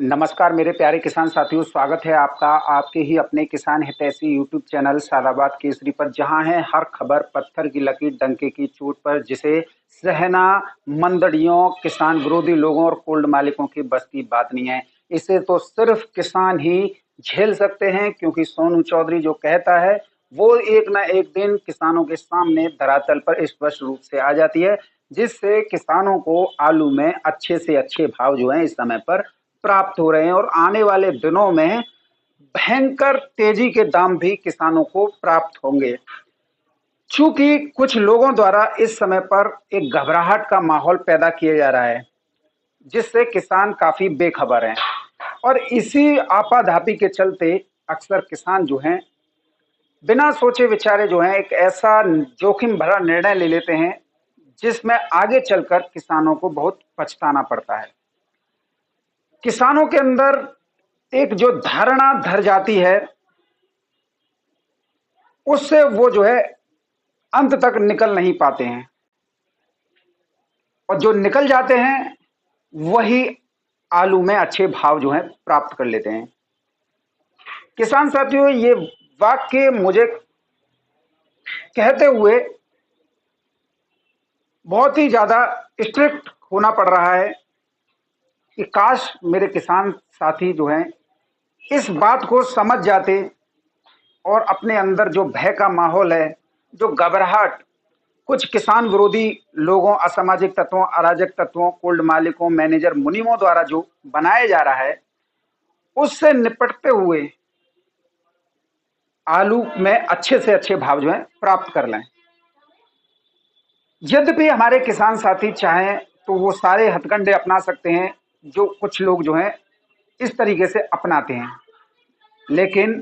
नमस्कार मेरे प्यारे किसान साथियों, स्वागत है आपका आपके ही अपने किसान हितैषी यूट्यूब चैनल सादाबाद केसरी पर, जहां है हर खबर पत्थर की लकीर डंके की चोट पर, जिसे सहना मंदड़ियों, किसान विरोधी लोगों और कोल्ड मालिकों की बस की बात नहीं है। इसे तो सिर्फ किसान ही झेल सकते हैं, क्योंकि सोनू चौधरी जो कहता है वो एक ना एक दिन किसानों के सामने धरातल पर स्पष्ट रूप से आ जाती है, जिससे किसानों को आलू में अच्छे से अच्छे भाव जो है इस समय पर प्राप्त हो रहे हैं और आने वाले दिनों में भयंकर तेजी के दाम भी किसानों को प्राप्त होंगे। चूंकि कुछ लोगों द्वारा इस समय पर एक घबराहट का माहौल पैदा किया जा रहा है, जिससे किसान काफी बेखबर हैं और इसी आपाधापी के चलते अक्सर किसान जो हैं बिना सोचे विचारे जो है एक ऐसा जोखिम भरा निर्णय ले लेते हैं, जिसमें आगे चलकर किसानों को बहुत पछताना पड़ता है। किसानों के अंदर एक जो धारणा धर जाती है, उससे वो जो है अंत तक निकल नहीं पाते हैं, और जो निकल जाते हैं वही आलू में अच्छे भाव जो है प्राप्त कर लेते हैं। किसान साथियों, ये वाक्य मुझे कहते हुए बहुत ही ज्यादा स्ट्रिक्ट होना पड़ रहा है कि काश मेरे किसान साथी जो हैं इस बात को समझ जाते और अपने अंदर जो भय का माहौल है, जो घबराहट कुछ किसान विरोधी लोगों, असामाजिक तत्वों, अराजक तत्वों, कोल्ड मालिकों, मैनेजर, मुनीमों द्वारा जो बनाया जा रहा है, उससे निपटते हुए आलू में अच्छे से अच्छे भाव जो है प्राप्त कर लें। यद्यपि हमारे किसान साथी चाहें तो वो सारे हथकंडे अपना सकते हैं जो कुछ लोग जो हैं इस तरीके से अपनाते हैं, लेकिन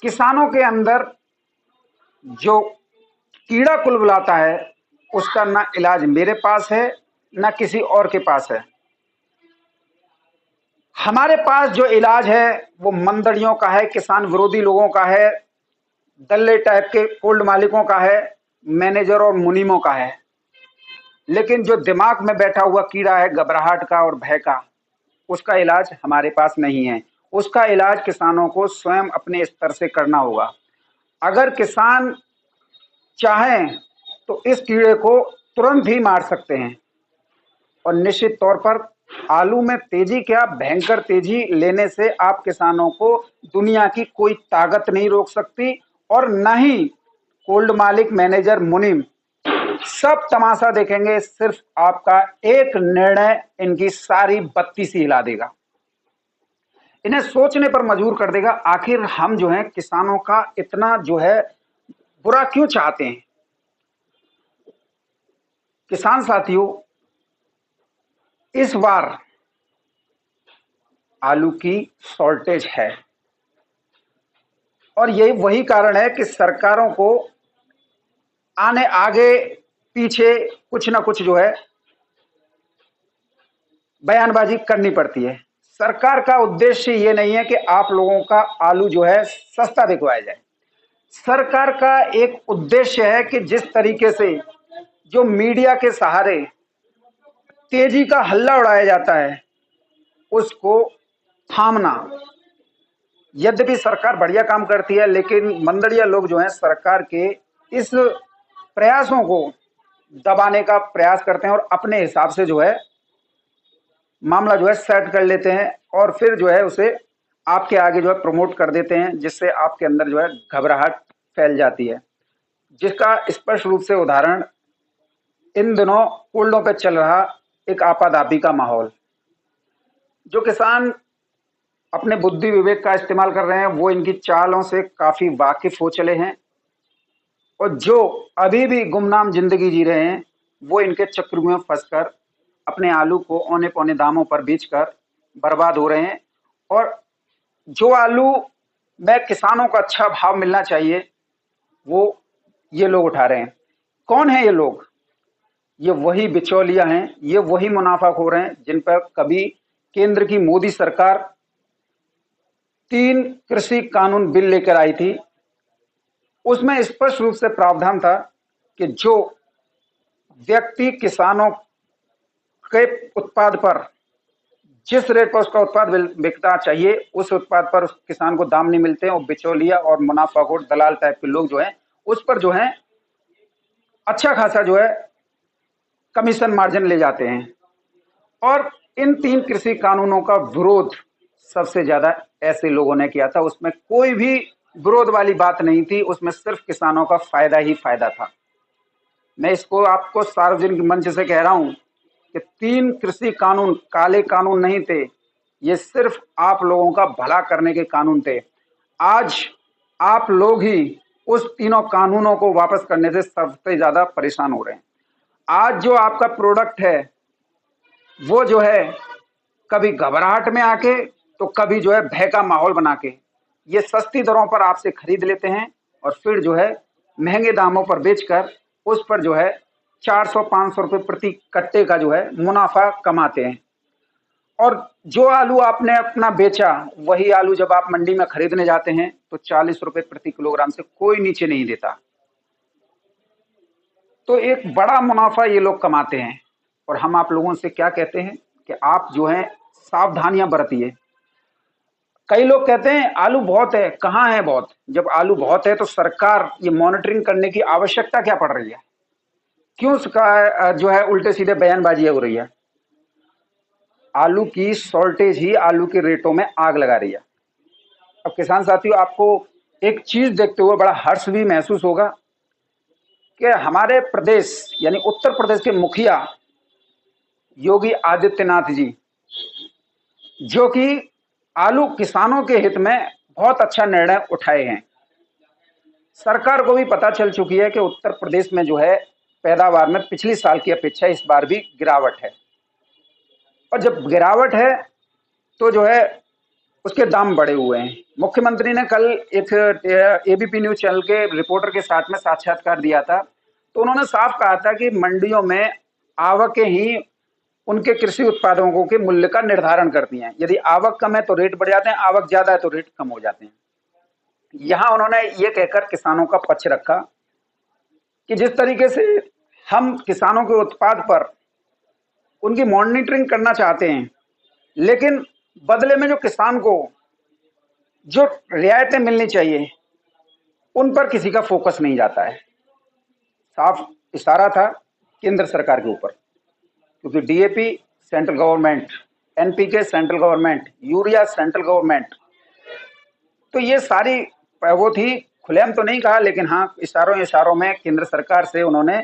किसानों के अंदर जो कीड़ा कुलबुलाता है, उसका ना इलाज मेरे पास है ना किसी और के पास है। हमारे पास जो इलाज है वो मंदड़ियों का है, किसान विरोधी लोगों का है, दल्ले टाइप के कोल्ड मालिकों का है, मैनेजर और मुनीमों का है। लेकिन जो दिमाग में बैठा हुआ कीड़ा है घबराहट का और भय का, उसका इलाज हमारे पास नहीं है। उसका इलाज किसानों को स्वयं अपने स्तर से करना होगा। अगर किसान चाहें तो इस कीड़े को तुरंत भी मार सकते हैं, और निश्चित तौर पर आलू में तेजी क्या, भयंकर तेजी लेने से आप किसानों को दुनिया की कोई ताकत नहीं रोक सकती, और न ही कोल्ड मालिक, मैनेजर, मुनीम सब तमाशा देखेंगे। सिर्फ आपका एक निर्णय इनकी सारी बत्ती सी हिला देगा, इन्हें सोचने पर मजबूर कर देगा। आखिर हम जो है किसानों का इतना जो है बुरा क्यों चाहते हैं। किसान साथियों, इस बार आलू की शॉर्टेज है, और यही वही कारण है कि सरकारों को आने आगे पीछे कुछ ना कुछ जो है बयानबाजी करनी पड़ती है। सरकार का उद्देश्य ये नहीं है कि आप लोगों का आलू जो है सस्ता बिकवाया जाए। सरकार का एक उद्देश्य है कि जिस तरीके से जो मीडिया के सहारे तेजी का हल्ला उड़ाया जाता है, उसको थामना। यद्यपि सरकार बढ़िया काम करती है, लेकिन मंदड़िया लोग जो हैं सरकार के इस प्रयासों को दबाने का प्रयास करते हैं और अपने हिसाब से जो है मामला जो है सेट कर लेते हैं, और फिर जो है उसे आपके आगे जो है प्रमोट कर देते हैं, जिससे आपके अंदर जो है घबराहट फैल जाती है। जिसका स्पष्ट रूप से उदाहरण इन दिनों कोल्डों पे चल रहा एक आपाधापी का माहौल। जो किसान अपने बुद्धि विवेक का इस्तेमाल कर रहे हैं, वो इनकी चालों से काफी वाकिफ हो चले हैं, और जो अभी भी गुमनाम जिंदगी जी रहे हैं, वो इनके चक्र में फंसकर अपने आलू को औने पौने दामों पर बेचकर बर्बाद हो रहे हैं। और जो आलू में किसानों को अच्छा भाव मिलना चाहिए, वो ये लोग उठा रहे हैं। कौन है ये लोग? ये वही बिचौलिया हैं, ये वही मुनाफाखोर हैं जिन पर कभी केंद्र की मोदी सरकार 3 कृषि कानून बिल लेकर आई थी। उसमें स्पष्ट रूप से प्रावधान था कि जो व्यक्ति किसानों के उत्पाद पर जिस रेट पर उसका उत्पाद बिकता चाहिए उस उत्पाद पर उस किसान को दाम नहीं मिलते हैं, और बिचौलिया और मुनाफाखोर दलाल टाइप के लोग जो है उस पर जो है अच्छा खासा जो है कमीशन मार्जिन ले जाते हैं। और इन 3 कृषि कानूनों का विरोध सबसे ज्यादा ऐसे लोगों ने किया था। उसमें कोई भी विरोध वाली बात नहीं थी, उसमें सिर्फ किसानों का फायदा ही फायदा था। मैं इसको आपको सार्वजनिक मंच से कह रहा हूं कि 3 कृषि कानून काले कानून नहीं थे, ये सिर्फ आप लोगों का भला करने के कानून थे। आज आप लोग ही उस तीनों कानूनों को वापस करने से सबसे ज्यादा परेशान हो रहे हैं। आज जो आपका प्रोडक्ट है वो जो है कभी घबराहट में आके तो कभी जो है भय का माहौल बना के ये सस्ती दरों पर आपसे खरीद लेते हैं, और फिर जो है महंगे दामों पर बेचकर उस पर जो है 400-500 रुपये प्रति कट्टे का जो है मुनाफा कमाते हैं। और जो आलू आपने अपना बेचा वही आलू जब आप मंडी में खरीदने जाते हैं तो 40 रुपये प्रति किलोग्राम से कोई नीचे नहीं देता। तो एक बड़ा मुनाफा ये लोग कमाते हैं। और हम आप लोगों से क्या कहते हैं कि आप जो है सावधानियां बरतिए। कई लोग कहते हैं आलू बहुत है, कहाँ है बहुत? जब आलू बहुत है तो सरकार ये मॉनिटरिंग करने की आवश्यकता क्या पड़ रही है? क्यों उसका जो है उल्टे सीधे बयानबाजी हो रही है? आलू की शॉर्टेज ही आलू के रेटों में आग लगा रही है। अब किसान साथियों, आपको एक चीज देखते हुए बड़ा हर्ष भी महसूस होगा कि हमारे प्रदेश यानी उत्तर प्रदेश के मुखिया योगी आदित्यनाथ जी, जो कि आलू किसानों के हित में बहुत अच्छा निर्णय उठाए हैं। सरकार को भी पता चल चुकी है कि उत्तर प्रदेश में जो है पैदावार में पिछली साल की अपेक्षा इस बार भी गिरावट है, और जब गिरावट है तो जो है उसके दाम बढ़े हुए हैं। मुख्यमंत्री ने कल एक एबीपी न्यूज चैनल के रिपोर्टर के साथ में साक्षात्कार दिया था, तो उन्होंने साफ कहा था कि मंडियों में आवकें ही उनके कृषि उत्पादों के मूल्य का निर्धारण करती हैं। यदि आवक कम है तो रेट बढ़ जाते हैं, आवक ज्यादा है तो रेट कम हो जाते हैं। यहां उन्होंने ये कहकर किसानों का पक्ष रखा कि जिस तरीके से हम किसानों के उत्पाद पर उनकी मॉनिटरिंग करना चाहते हैं, लेकिन बदले में जो किसान को जो रियायतें मिलनी चाहिए उन पर किसी का फोकस नहीं जाता है। साफ इशारा था केंद्र सरकार के ऊपर, क्योंकि DAP central government, NPK central government, urea central government, तो ये सारी वो थी। खुलेआम तो नहीं कहा, लेकिन हाँ इशारों इशारों में केंद्र सरकार से उन्होंने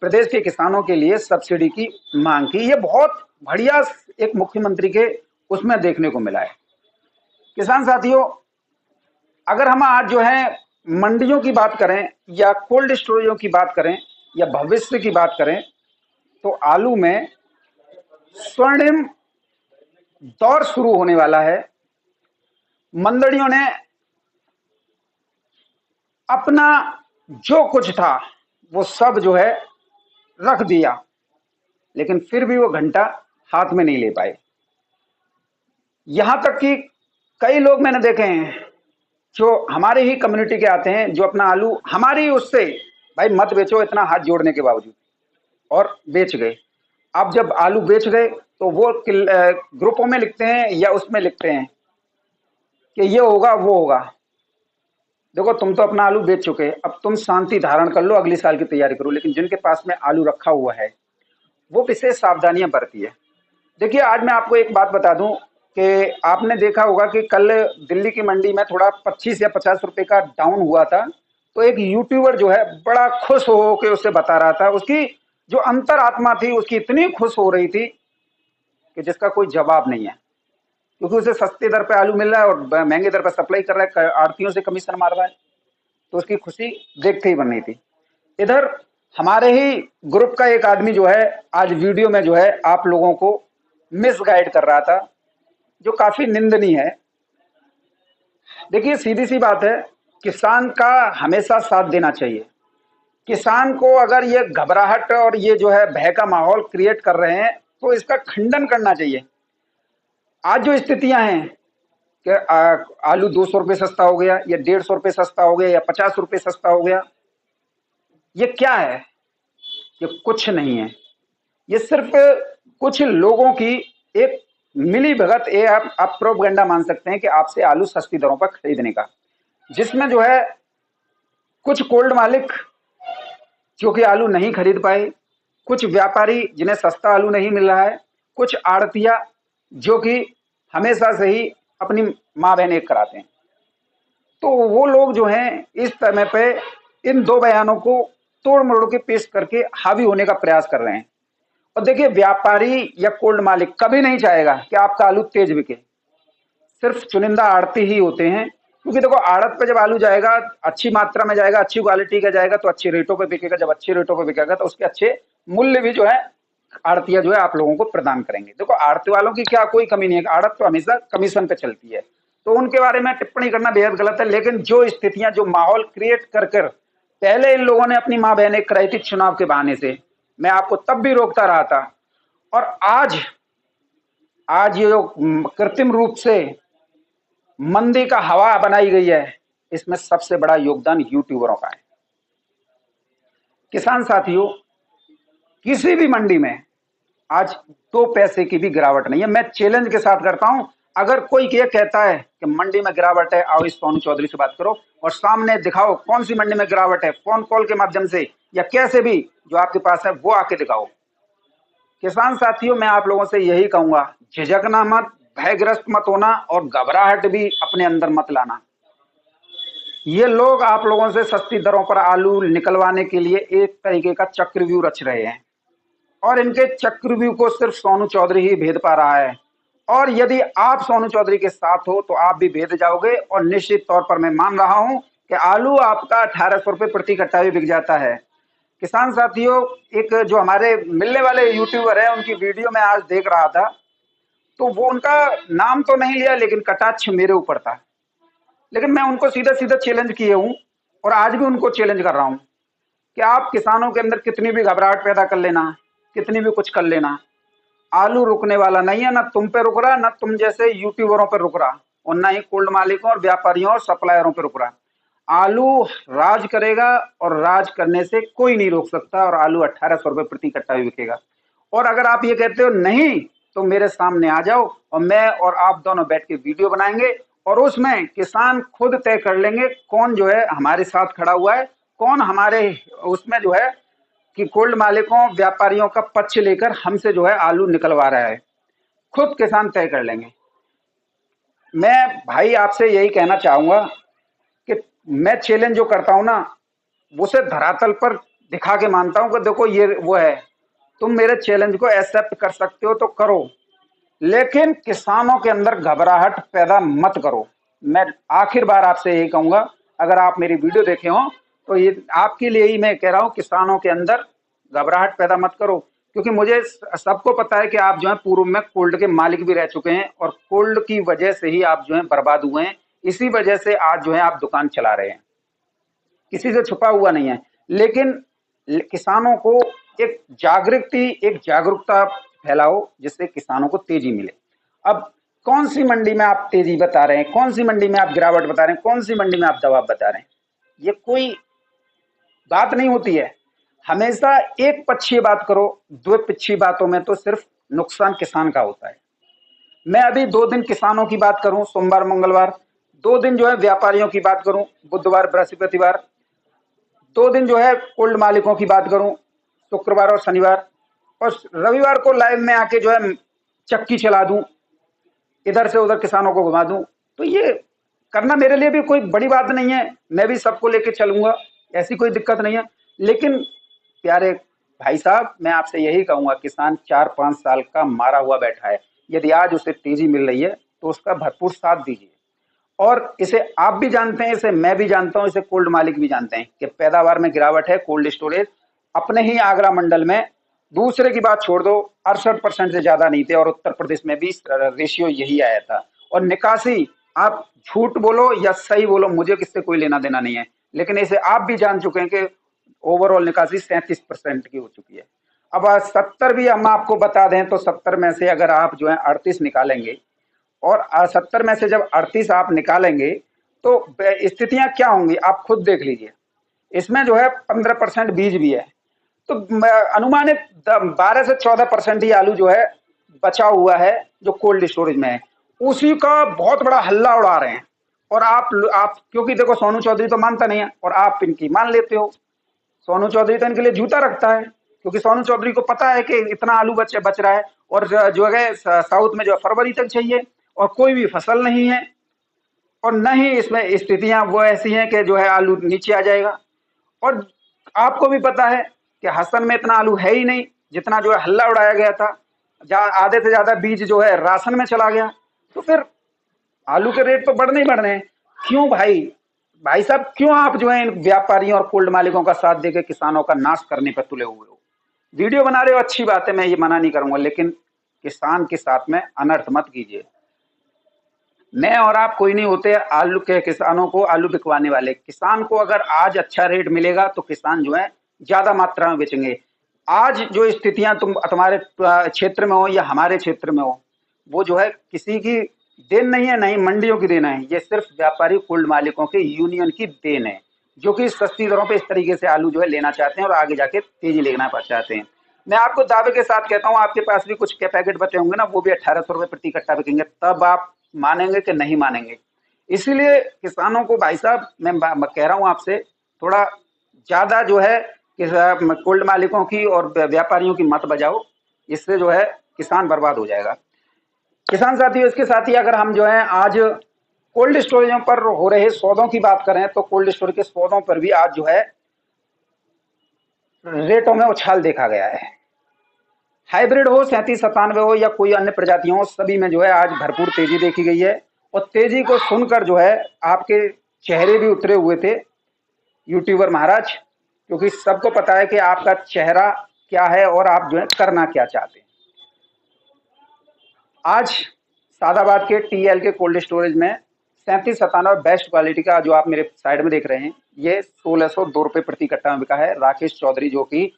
प्रदेश के किसानों के लिए सब्सिडी की मांग की। ये बहुत बढ़िया एक मुख्यमंत्री के उसमें देखने को मिला है। किसान साथियों, अगर हम आज जो है मंडियों की बात करें या कोल्ड स्टोरेजों की बात करें या भविष्य की बात करें, तो आलू में स्वर्णिम दौर शुरू होने वाला है। मंडियों ने अपना जो कुछ था वो सब जो है रख दिया, लेकिन फिर भी वो घंटा हाथ में नहीं ले पाए। यहां तक कि कई लोग मैंने देखे हैं जो हमारे ही कम्युनिटी के आते हैं, जो अपना आलू हमारी उससे भाई मत बेचो इतना हाथ जोड़ने के बावजूद, और बेच गए। अब जब आलू बेच गए तो वो ग्रुपों में लिखते हैं या उसमें लिखते हैं कि ये होगा वो होगा। देखो, तुम तो अपना आलू बेच चुके, अब तुम शांति धारण कर लो, अगली साल की तैयारी करो। लेकिन जिनके पास में आलू रखा हुआ है वो विशेष सावधानियां बरती है। देखिए, आज मैं आपको एक बात बता दूं कि आपने देखा होगा कि कल दिल्ली की मंडी में थोड़ा 25 या 50 रुपए का डाउन हुआ था, तो एक यूट्यूबर जो है बड़ा खुश हो के उससे बता रहा था। उसकी जो अंतरात्मा थी उसकी इतनी खुश हो रही थी कि जिसका कोई जवाब नहीं है, क्योंकि उसे सस्ते दर पे आलू मिल रहा है और महंगे दर पे सप्लाई कर रहा है, आड़तियों से कमीशन मार रहा है, तो उसकी खुशी देखते ही बन रही थी। इधर हमारे ही ग्रुप का एक आदमी जो है आज वीडियो में जो है आप लोगों को मिसगाइड कर रहा था, जो काफी निंदनीय है। देखिए, सीधी सी बात है, किसान का हमेशा साथ देना चाहिए। किसान को अगर ये घबराहट और ये जो है भय का माहौल क्रिएट कर रहे हैं तो इसका खंडन करना चाहिए। आज जो स्थितियां हैं कि आलू 200 रुपये सस्ता हो गया या 150 रुपये सस्ता हो गया या 50 रुपये सस्ता हो गया, ये क्या है? ये कुछ नहीं है, ये सिर्फ कुछ लोगों की एक मिली भगत, ये आप प्रोपगेंडा मान सकते हैं कि आपसे आलू सस्ती दरों पर खरीदने का, जिसमें जो है कुछ कोल्ड मालिक जो कि आलू नहीं खरीद पाए, कुछ व्यापारी जिन्हें सस्ता आलू नहीं मिल रहा है, कुछ आड़तिया जो कि हमेशा से ही अपनी माँ बहन एक कराते हैं। तो वो लोग जो हैं इस समय पे इन दो बयानों को तोड़ मरोड़ के पेश करके हावी होने का प्रयास कर रहे हैं। और देखिए, व्यापारी या कोल्ड मालिक कभी नहीं चाहेगा कि आपका आलू तेज बिके। सिर्फ चुनिंदा आड़ती ही होते हैं, क्योंकि देखो आड़त पे जब आलू जाएगा, अच्छी मात्रा में जाएगा, अच्छी क्वालिटी का जाएगा तो अच्छे रेटों पे बिकेगा। जब अच्छे रेटों पे बिकेगा तो उसके अच्छे मूल्य भी जो है आड़तिया जो है आप लोगों को प्रदान करेंगे। देखो आड़ती वालों की क्या कोई कमी नहीं है, आड़त तो हमेशा कमीशन पे चलती है, तो उनके बारे में टिप्पणी करना बेहद गलत है। लेकिन जो स्थितियां, जो माहौल क्रिएट कर कर पहले इन लोगों ने अपनी माँ बहनें कराई थी चुनाव के बहाने से, मैं आपको तब भी रोकता रहा था। और आज ये जो कृत्रिम रूप से मंदी का हवा बनाई गई है, इसमें सबसे बड़ा योगदान यूट्यूबरों का है। किसान साथियों, किसी भी मंडी में आज 2 पैसे की भी गिरावट नहीं है। मैं चैलेंज के साथ करता हूं, अगर कोई ये कहता है कि मंडी में गिरावट है, आओ इस सोनू चौधरी से बात करो और सामने दिखाओ कौन सी मंडी में गिरावट है, फोन कॉल के माध्यम से या कैसे भी जो आपके पास है वो आके दिखाओ। किसान साथियों, मैं आप लोगों से यही कहूंगा, झिझकना मत, भयग्रस्त मत होना और घबराहट भी अपने अंदर मत लाना। ये लोग आप लोगों से सस्ती दरों पर आलू निकलवाने के लिए एक तरीके का चक्रव्यूह रच रहे हैं, और इनके चक्रव्यूह को सिर्फ सोनू चौधरी ही भेद पा रहा है। और यदि आप सोनू चौधरी के साथ हो तो आप भी भेद जाओगे, और निश्चित तौर पर मैं मान रहा हूं कि आलू आपका 1800 रुपये प्रति कट्टा भी बिक जाता है। किसान साथियों, एक जो हमारे मिलने वाले यूट्यूबर है, उनकी वीडियो में आज देख रहा था, तो वो उनका नाम तो नहीं लिया लेकिन कटाक्ष मेरे ऊपर था। लेकिन मैं उनको सीधा सीधा चैलेंज किए हूं और आज भी उनको चैलेंज कर रहा हूं कि आप किसानों के अंदर कितनी भी घबराहट पैदा कर लेना, कितनी भी कुछ कर लेना, आलू रुकने वाला नहीं है। ना तुम पे रुक रहा, ना तुम जैसे यूट्यूबरों पर रुक रहा, और ना ही कोल्ड मालिकों और व्यापारियों और सप्लायरों पर रुक रहा। आलू राज करेगा और राज करने से कोई नहीं रोक सकता, और आलू 1800 रुपये प्रति कट्टा भी बिकेगा। और अगर आप ये कहते हो नहीं तो मेरे सामने आ जाओ और मैं और आप दोनों बैठ के वीडियो बनाएंगे, और उसमें किसान खुद तय कर लेंगे कौन जो है हमारे साथ खड़ा हुआ है, कौन हमारे उसमें जो है कि कोल्ड मालिकों व्यापारियों का पक्ष लेकर हमसे जो है आलू निकलवा रहा है। खुद किसान तय कर लेंगे। मैं भाई आपसे यही कहना चाहूंगा कि मैं चैलेंज जो करता हूं ना, उसे धरातल पर दिखा के मानता हूं कि देखो ये वो है। तुम मेरे चैलेंज को एक्सेप्ट कर सकते हो तो करो, लेकिन किसानों के अंदर घबराहट पैदा मत करो। मैं आखिर बार आपसे यही कहूंगा, अगर आप मेरी वीडियो देखे हो तो ये आपके लिए ही मैं कह रहा हूं, किसानों के अंदर घबराहट पैदा मत करो। क्योंकि मुझे सबको पता है कि आप जो है पूर्व में कोल्ड के मालिक भी रह चुके हैं, और कोल्ड की वजह से ही आप जो है बर्बाद हुए हैं। इसी वजह से आज जो है आप दुकान चला रहे हैं, किसी से छुपा हुआ नहीं है। लेकिन किसानों को एक जागरूकता फैलाओ जिससे किसानों को तेजी मिले। अब कौन सी मंडी में आप तेजी बता रहे हैं, कौन सी मंडी में आप गिरावट बता रहे हैं, कौन सी मंडी में आप दबाव बता रहे हैं, ये कोई बात नहीं होती है। हमेशा एक पक्षीय बात करो, द्विपक्षीय बातों में तो सिर्फ नुकसान किसान का होता है। मैं अभी 2 दिन किसानों की बात करूं, सोमवार मंगलवार, 2 दिन जो है व्यापारियों की बात करूं, बुधवार बृहस्पतिवार, 2 दिन जो है कोल्ड मालिकों की बात करूं, शुक्रवार और शनिवार, और रविवार को लाइव में आके जो है चक्की चला दूं, इधर से उधर किसानों को घुमा दूं। तो ये करना मेरे लिए भी कोई बड़ी बात नहीं है, मैं भी सबको लेके चलूंगा, ऐसी कोई दिक्कत नहीं है। लेकिन प्यारे भाई साहब, मैं आपसे यही कहूंगा, किसान 4-5 साल का मारा हुआ बैठा है। यदि आज उसे तेजी मिल रही है तो उसका भरपूर साथ दीजिए। और इसे आप भी जानते हैं, इसे मैं भी जानता हूं, इसे कोल्ड मालिक भी जानते हैं कि पैदावार में गिरावट है। कोल्ड स्टोरेज अपने ही आगरा मंडल में, दूसरे की बात छोड़ दो, 68% से ज्यादा नहीं थे, और उत्तर प्रदेश में भी रेशियो यही आया था। और निकासी, आप झूठ बोलो या सही बोलो, मुझे किससे कोई लेना देना नहीं है, लेकिन इसे आप भी जान चुके हैं कि ओवरऑल निकासी 37% की हो चुकी है। अब 70 भी हम आपको बता दें तो 70 में से अगर आप जो है 38 निकालेंगे, और 70 में से जब 38 आप निकालेंगे तो स्थितियां क्या होंगी आप खुद देख लीजिए। इसमें जो है 15% बीज भी है, तो अनुमानित 12 से 14% ही आलू जो है बचा हुआ है जो कोल्ड स्टोरेज में है, उसी का बहुत बड़ा हल्ला उड़ा रहे हैं। और आप क्योंकि देखो सोनू चौधरी तो मानता नहीं है और आप इनकी मान लेते हो। सोनू चौधरी तो इनके लिए जूता रखता है, क्योंकि सोनू चौधरी को पता है कि इतना आलू बच रहा है और जो है साउथ में जो है फरवरी तक चाहिए और कोई भी फसल नहीं है और न ही इसमें स्थितियां वो ऐसी हैं कि जो है आलू नीचे आ जाएगा। और आपको भी पता है कि हसन में इतना आलू है ही नहीं जितना जो है हल्ला उड़ाया गया था। आधे से ज्यादा बीज जो है राशन में चला गया। तो फिर आलू के रेट तो बढ़ने ही बढ़ने हैं। क्यों भाई, भाई साहब क्यों आप जो है इन व्यापारियों और कोल्ड मालिकों का साथ देकर किसानों का नाश करने पर तुले हुए हो? वीडियो बना रहे हो अच्छी बात है, मैं ये मना नहीं करूंगा, लेकिन किसान के साथ में अनर्थ मत कीजिए। मैं और आप कोई नहीं होते आलू के किसानों को आलू बिकवाने वाले। किसान को अगर आज अच्छा रेट मिलेगा तो किसान जो है ज्यादा मात्रा में बेचेंगे। आज जो स्थितियां तुम्हारे क्षेत्र में हो या हमारे क्षेत्र में हो, वो जो है किसी की देन नहीं है, नहीं मंडियों की देन है, ये सिर्फ व्यापारी कोल्ड मालिकों के यूनियन की देन है, जो कि सस्ती दरों पे इस तरीके से आलू जो है लेना चाहते हैं और आगे जाके तेजी लेना चाहते हैं। मैं आपको दावे के साथ कहता हूँ, आपके पास भी कुछ के पैकेट बचे होंगे ना, वो भी 1800 रुपए प्रति कट्टा बिकेंगे, तब आप मानेंगे कि नहीं मानेंगे। इसीलिए किसानों को भाई साहब मैं कह रहा हूँ आपसे, थोड़ा ज्यादा जो है कोल्ड मालिकों की और व्यापारियों की मत बजाओ, इससे जो है किसान बर्बाद हो जाएगा। किसान साथियों, इसके साथ ही अगर हम जो है आज कोल्ड स्टोरेजों पर हो रहे सौदों की बात करें तो कोल्ड स्टोरेज के सौदों पर भी आज जो है रेटों में उछाल देखा गया है। हाइब्रिड हो, 3797 हो या कोई अन्य प्रजाति हो, सभी में जो है आज भरपूर तेजी देखी गई है। और तेजी को सुनकर जो है आपके चेहरे भी उतरे हुए थे यूट्यूबर महाराज, क्योंकि सबको पता है कि आपका चेहरा क्या है और आप जो है करना क्या चाहते हैं। आज सादाबाद के टीएल के कोल्ड स्टोरेज में 3797 बेस्ट क्वालिटी का जो आप मेरे साइड में देख रहे हैं, ये 1602 रुपये प्रति कट्टा में बिका है। राकेश चौधरी जो कि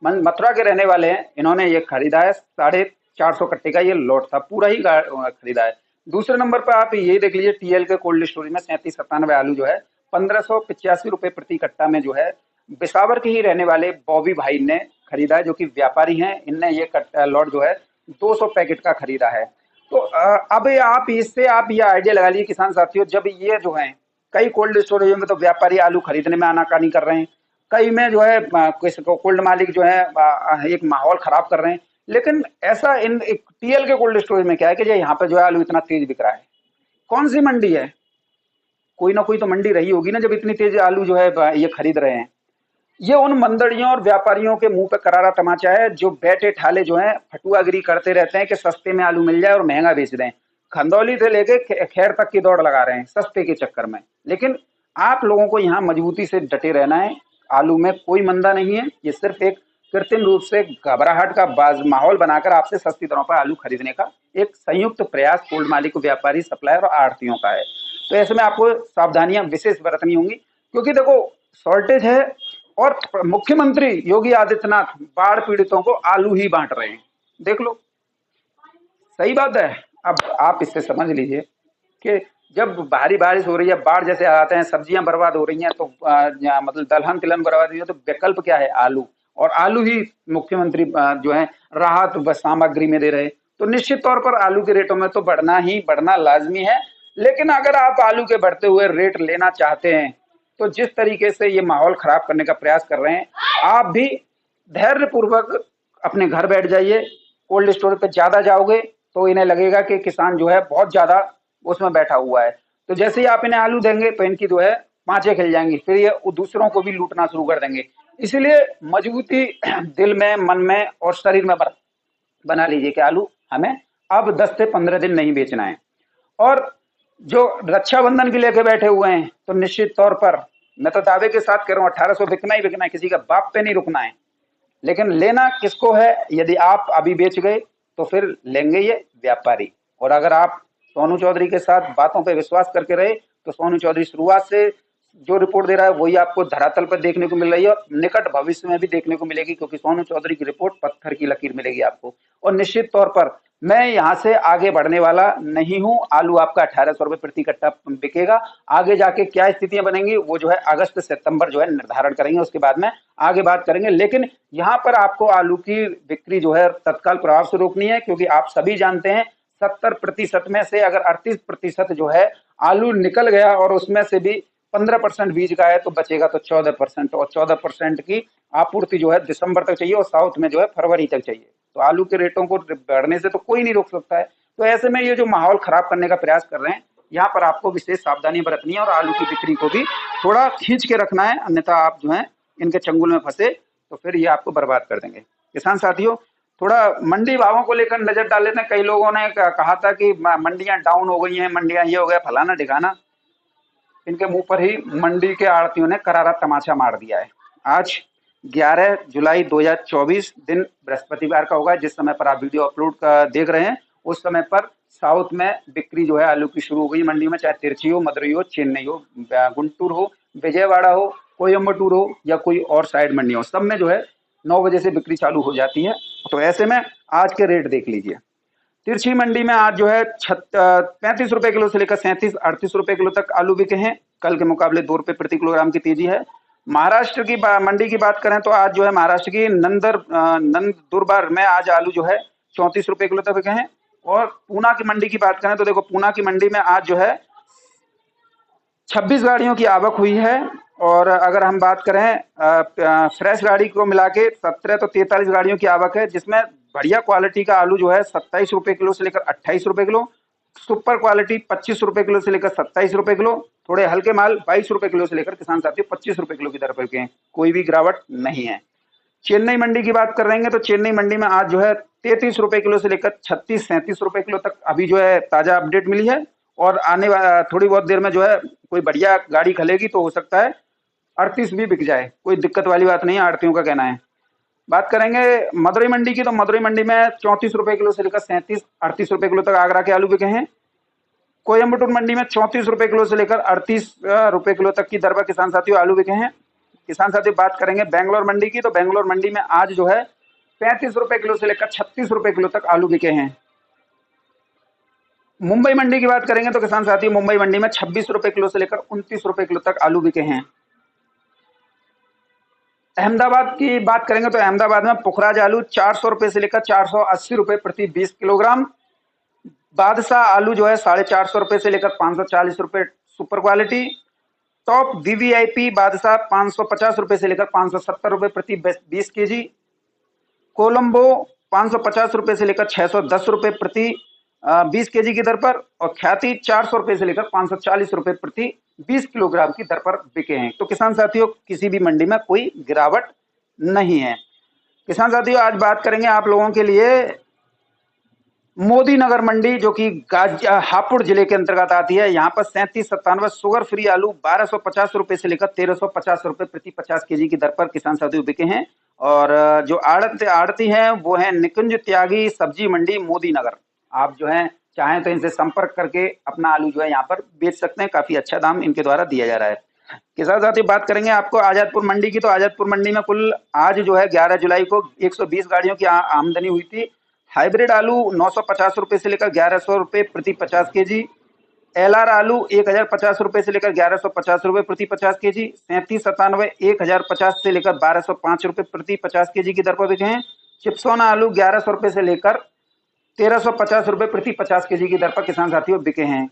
मथुरा के रहने वाले हैं, इन्होंने ये खरीदा है। 450 कट्टे का ये लॉट था, पूरा ही खरीदा है। दूसरे नंबर पर आप ये देख लीजिए, टीएल के कोल्ड स्टोरेज में 3797 आलू जो है 1585 रुपये प्रति कट्टा में जो है बिसावर के ही रहने वाले बॉबी भाई ने खरीदा है, जो कि व्यापारी हैं। इनने ये लॉट जो है 200 पैकेट का खरीदा है। तो अब आप इससे आप ये आइडिया लगा लीजिए किसान साथियों, जब ये जो है कई कोल्ड स्टोरेज में तो व्यापारी आलू खरीदने में आनाकानी कर रहे हैं, कई में जो है कोल्ड मालिक जो है एक माहौल खराब कर रहे हैं। लेकिन ऐसा इन टीएल के कोल्ड स्टोरेज में क्या है कि यहाँ पे जो है आलू इतना तेज बिक रहा है। कौन सी मंडी है? कोई ना कोई तो मंडी रही होगी ना, जब इतनी तेज आलू जो है ये खरीद रहे हैं। ये उन मंदड़ियों और व्यापारियों के मुंह पे करारा तमाचा है, जो बैठे ठाले जो है फटुआगिरी करते रहते हैं कि सस्ते में आलू मिल जाए और महंगा बेच दें। खंदौली से लेके खैर तक की दौड़ लगा रहे हैं सस्ते के चक्कर में। लेकिन आप लोगों को यहाँ मजबूती से डटे रहना है। आलू में कोई मंदा नहीं है, ये सिर्फ एक कृत्रिम रूप से घबराहट का माहौल बनाकर आपसे सस्ती दरों पर आलू खरीदने का एक संयुक्त प्रयास कोल्ड मालिक, व्यापारी, सप्लायर और आढ़तियों का है। तो ऐसे में आपको सावधानियां विशेष बरतनी होंगी, क्योंकि देखो शॉर्टेज है और मुख्यमंत्री योगी आदित्यनाथ बाढ़ पीड़ितों को आलू ही बांट रहे हैं। देख लो, सही बात है। अब आप इससे समझ लीजिए कि जब भारी बारिश हो रही है, बाढ़ जैसे आते हैं, सब्जियां बर्बाद हो रही हैं, तो मतलब दलहन तिलहन बर्बाद हो रही है, तो विकल्प क्या है? आलू। और आलू ही मुख्यमंत्री जो है राहत सामग्री में दे रहे। तो निश्चित तौर पर आलू के रेटों में तो बढ़ना लाजमी है। लेकिन अगर आप आलू के बढ़ते हुए रेट लेना चाहते हैं तो जिस तरीके से ये माहौल खराब करने का प्रयास कर रहे हैं, आप भी धैर्य पूर्वक अपने घर बैठ जाइए। कोल्ड स्टोरेज पे ज्यादा जाओगे तो इन्हें लगेगा कि किसान जो है बहुत ज्यादा उसमें बैठा हुआ है। तो जैसे ही आप इन्हें आलू देंगे तो इनकी जो है पांचें खिल जाएंगी, फिर ये दूसरों को भी लूटना शुरू कर देंगे। इसलिए मजबूती दिल में, मन में और शरीर में बना लीजिए कि आलू हमें अब 10 से 15 दिन नहीं बेचना है। और जो रक्षाबंधन के लेके बैठे हुए हैं, तो निश्चित तौर पर मैं तो दावे के साथ कह रहा हूँ 1800 बिकना ही बिकना है, किसी का बाप पे नहीं रुकना है। लेकिन लेना किसको है? यदि आप अभी बेच गए तो फिर लेंगे ये व्यापारी। और अगर आप सोनू चौधरी के साथ बातों पे विश्वास करके रहे तो सोनू चौधरी शुरुआत से जो रिपोर्ट दे रहा है वही आपको धरातल पर देखने को मिल रही है और निकट भविष्य में भी देखने को मिलेगी, क्योंकि सोनू चौधरी की रिपोर्ट पत्थर की लकीर मिलेगी आपको। और निश्चित तौर पर मैं यहाँ से आगे बढ़ने वाला नहीं हूँ। आलू आपका 1800 रुपये प्रति कट्टा बिकेगा। आगे जाके क्या स्थितियां बनेंगी वो जो है अगस्त सितंबर जो है निर्धारण करेंगे, उसके बाद में आगे बात करेंगे। लेकिन यहाँ पर आपको आलू की बिक्री जो है तत्काल प्रभाव से रोकनी है, क्योंकि आप सभी जानते हैं 70% में से अगर 38% जो है आलू निकल गया और उसमें से भी 15% बीज का है तो बचेगा तो 14%, और 14% की आपूर्ति जो है दिसंबर तक चाहिए और साउथ में जो है फरवरी तक चाहिए। तो आलू के रेटों को बढ़ने से तो कोई नहीं रोक सकता है। तो ऐसे में ये जो माहौल खराब करने का प्रयास कर रहे हैं, यहाँ पर आपको विशेष सावधानी बरतनी है और आलू की बिक्री को भी थोड़ा खींच के रखना है, अन्यथा आप जो है इनके चंगुल में फंसे तो फिर ये आपको बर्बाद कर देंगे। किसान साथियों, थोड़ा मंडी भावों को लेकर नजर डाल लेते हैं। कई लोगों ने कहा था कि मंडियां डाउन हो गई हैं, मंडियां ये हो गया फलाना ढिकाना। इनके मुंह पर ही मंडी के आड़तियों ने करारा तमाचा मार दिया है। आज 11 जुलाई 2024 दिन बृहस्पतिवार का होगा। जिस समय पर आप वीडियो अपलोड का देख रहे हैं उस समय पर साउथ में बिक्री जो है आलू की शुरू हो गई मंडी में, चाहे तिरछी हो, मदुरई हो, चेन्नई हो, गुंटूर हो, विजयवाड़ा हो, कोयम्बटूर हो या कोई और साइड मंडी हो, सब में जो है 9 बजे से बिक्री चालू हो जाती है। तो ऐसे में आज के रेट देख लीजिए। तिरछी मंडी में आज जो है 35 रुपए किलो से लेकर 37-38 रुपए किलो तक आलू बिके हैं। कल के मुकाबले 2 रुपए प्रति किलोग्राम की तेजी है। महाराष्ट्र की मंडी की बात करें तो आज जो है महाराष्ट्र की नंदुरबार में आज आलू जो है 34 रुपए किलो तक बिके हैं। और पूना की मंडी की बात करें तो देखो पूना की मंडी में आज जो है 26 गाड़ियों की आवक हुई है। और अगर हम बात करें फ्रेश गाड़ी को मिला के 17 तो 43 गाड़ियों की आवक है, जिसमें बढ़िया क्वालिटी का आलू जो है 27 रुपए किलो से लेकर 28 रुपए किलो, सुपर क्वालिटी 25 रुपए किलो से लेकर 27 रुपए किलो, थोड़े हल्के माल 22 रुपए किलो से लेकर किसान साथियों 25 रुपए किलो की दर पर के, कोई भी गिरावट नहीं है। चेन्नई मंडी की बात कर रहेंगे तो चेन्नई मंडी में आज जो है 33 रुपए किलो से लेकर 36-37 रुपए किलो तक अभी जो है ताजा अपडेट मिली है। और आने थोड़ी बहुत देर में जो है कोई बढ़िया गाड़ी खलेगी तो हो सकता है 38 भी बिक जाए, कोई दिक्कत वाली बात नहीं है, आड़तियों का कहना है। बात करेंगे मदुरई मंडी की तो मदुरई मंडी में 34 रुपए किलो से लेकर 37-38 रुपए किलो तक आगरा के आलू बिके हैं। कोयम्बटूर मंडी में 34 रुपए किलो से लेकर 38 रुपए किलो तक की दर पर किसान साथियों आलू बिके हैं। किसान साथियों बात करेंगे बेंगलोर मंडी की तो बेंगलोर मंडी में आज जो है 35 रुपए किलो से लेकर 36 रुपए किलो तक आलू बिके हैं। मुंबई मंडी की बात करेंगे तो किसान साथियों मुंबई मंडी में 26 रुपए किलो से लेकर 29 रुपए किलो तक आलू बिके हैं। अहमदाबाद की बात करेंगे तो अहमदाबाद में पुखराज आलू 400 रुपए से लेकर 480 रुपए प्रति 20 किलोग्राम। बादशाह आलू जो है 450 रुपए से लेकर 540 रुपए सुपर क्वालिटी। टॉप वीवीआईपी बादशाह 550 रुपए से लेकर 570 रुपए प्रति 20 केजी। कोलंबो 550 रुपए से लेकर 610 रुपए प्रति 20 केजी की दर पर। और ख्याति 400 रुपए से लेकर 540 रुपए प्रति 20 किलोग्राम की दर पर बिके हैं। तो किसान साथियों किसी भी मंडी में कोई गिरावट नहीं है। किसान साथियों आज बात करेंगे आप लोगों के लिए मोदी नगर मंडी, जो कि हापुड़ जिले के अंतर्गत आती है। यहाँ पर 37-97 शुगर फ्री आलू 1250 रुपए से लेकर 1350 रुपए प्रति 50 केजी की दर पर किसान साथियों बिके हैं। और जो आड़ती हैं वो है निकुंज त्यागी सब्जी मंडी मोदी नगर। आप जो है चाहें तो इनसे संपर्क करके अपना आलू जो है यहाँ पर बेच सकते हैं, काफी अच्छा दाम इनके द्वारा दिया जा रहा है। किसान साथियों बात करेंगे आपको आजादपुर मंडी की तो आजादपुर मंडी में कुल आज जो है 11 जुलाई को 120 गाड़ियों की आमदनी हुई थी। हाइब्रिड आलू 950 रुपए से लेकर 1100 रुपए प्रति 50 केजी। एलआर आलू 1050 रुपए से लेकर 1150 रुपए प्रति 50 केजी। 3797 1050 से लेकर 1205 रुपए प्रति 50 केजी की दर पर बिके हैं। चिप्सोना आलू 1100 रुपए से लेकर 1350 रुपए प्रति 50 केजी की दर पर किसान साथियों बिके हैं।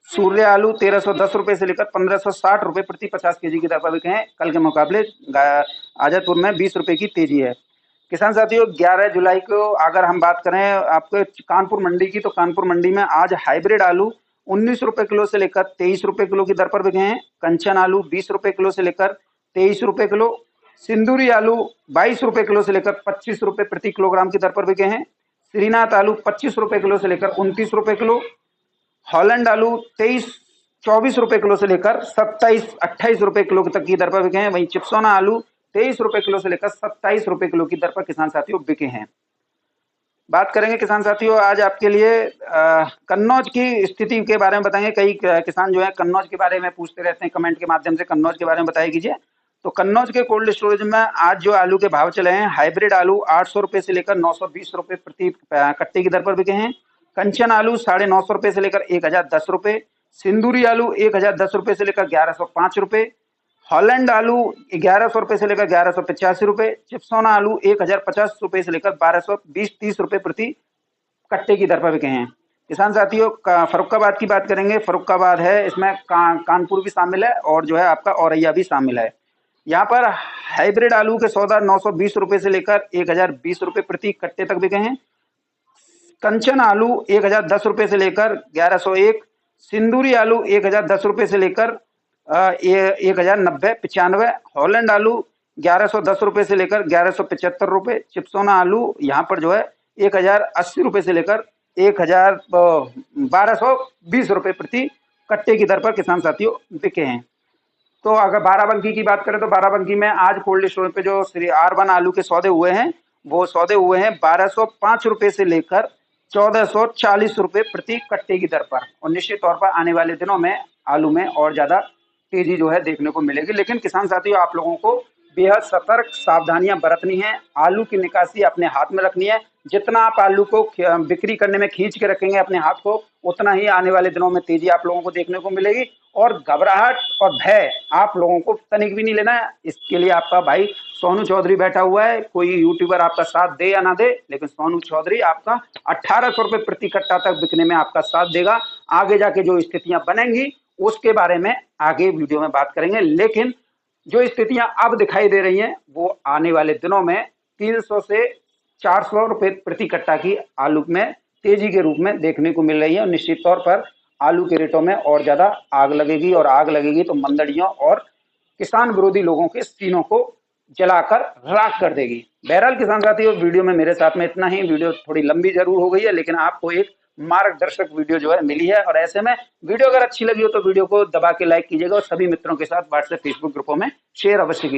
सूर्य आलू 1310 रुपए से लेकर 1560 रुपए प्रति 50 केजी की दर पर बिके हैं। कल के मुकाबले आजादपुर में 20 रुपए की तेजी है। किसान साथियों 11 जुलाई को अगर हम बात करें आपके कानपुर मंडी की तो कानपुर मंडी में आज हाइब्रिड आलू 19 रुपए किलो से लेकर 23 रुपए किलो की दर पर बिके हैं। कंचन आलू 20 रुपए किलो से लेकर 23 रुपए किलो। सिंदूरी आलू 22 रुपए किलो से लेकर 25 रुपए प्रति किलोग्राम की दर पर बिके हैं। श्रीनाथ आलू 25 रुपए किलो से लेकर 29 रुपए किलो। हॉलैंड आलू 24 रुपए किलो से लेकर 27-28 रुपए किलो तक की दर पर बिके हैं। वहीं चिप्सोना आलू 23 रुपए किलो से लेकर 27 रुपए किलो की दर पर किसान साथियों बिके हैं। बात करेंगे किसान साथियों आज आपके लिए कन्नौज की स्थिति के बारे में बताएंगे। कई किसान जो है कन्नौज के बारे में पूछते रहते हैं कमेंट के माध्यम से, कन्नौज के बारे में बताइए कीजिए। तो कन्नौज के कोल्ड स्टोरेज में आज जो आलू के भाव चले हैं, हाइब्रिड आलू 800 रुपए से लेकर 920 रुपए प्रति कट्टे की दर पर बिके हैं। कंचन आलू 950 रुपए से लेकर 1010 रुपए। सिंदूरी आलू 1010 रुपए से लेकर 1105 रुपए। हॉलैंड आलू 1100 रुपए से लेकर 1185 रुपए। चिप्सोना आलू 1050 रुपए से लेकर 1220-30 रुपए प्रति कट्टे की दर पर बिके हैं। किसान साथियों फर्रुखाबाद की बात करेंगे। फर्रुखाबाद है, इसमें कानपुर भी शामिल है और जो है आपका औरैया भी शामिल है। यहाँ पर हाइब्रिड आलू के सौदा 920 रुपए से लेकर 1020 रुपए प्रति कट्टे तक बिके हैं। कंचन आलू 1010 रुपए से लेकर 1101। सिंदूरी आलू 1010 रुपए से लेकर 1090-95। हॉलैंड आलू 1110 रुपए से लेकर 1175 रुपए। चिप्सोना आलू यहाँ पर जो है 1080 रुपए से लेकर 1220 रुपए प्रति कट्टे की दर पर किसान साथियों बिके हैं। तो अगर बाराबंकी की बात करें तो बाराबंकी में आज कोल्ड स्टोर पे जो श्री R1 आलू के सौदे हुए हैं वो सौदे हुए हैं 1205 रुपए से लेकर 1440 रुपए प्रति कट्टे की दर पर। और निश्चित तौर पर आने वाले दिनों में आलू में और ज्यादा तेजी जो है देखने को मिलेगी। लेकिन किसान साथियों आप लोगों को बेहद सतर्क सावधानियां बरतनी है। आलू की निकासी अपने हाथ में रखनी है। जितना आप आलू को बिक्री करने में खींच के रखेंगे अपने हाथ को, उतना ही आने वाले दिनों में तेजी आप लोगों को देखने को मिलेगी। और घबराहट और भय आप लोगों को तनिक भी नहीं लेना है। इसके लिए आपका भाई सोनू चौधरी बैठा हुआ है। कोई यूट्यूबर आपका साथ दे या ना दे, लेकिन सोनू चौधरी आपका 1800 रुपए प्रति कट्टा तक बिकने में आपका साथ देगा। आगे जाके जो स्थितियां बनेंगी उसके बारे में आगे वीडियो में बात करेंगे। लेकिन जो स्थितियां अब दिखाई दे रही हैं वो आने वाले दिनों में 300 से 400 रुपए प्रति कट्टा की आलू में तेजी के रूप में देखने को मिल रही है। और निश्चित तौर पर आलू के रेटों में और ज्यादा आग लगेगी, और आग लगेगी तो मंदड़ियों और किसान विरोधी लोगों के सीनों को जलाकर राख कर देगी। बहरहाल किसान साथियों वीडियो में मेरे साथ में इतना ही। वीडियो थोड़ी लंबी जरूर हो गई है, लेकिन आपको एक मार्गदर्शक वीडियो जो है मिली है। और ऐसे में वीडियो अगर अच्छी लगी हो तो वीडियो को दबा के लाइक कीजिएगा और सभी मित्रों के साथ व्हाट्सएप फेसबुक ग्रुपों में शेयर अवश्य कीजिए।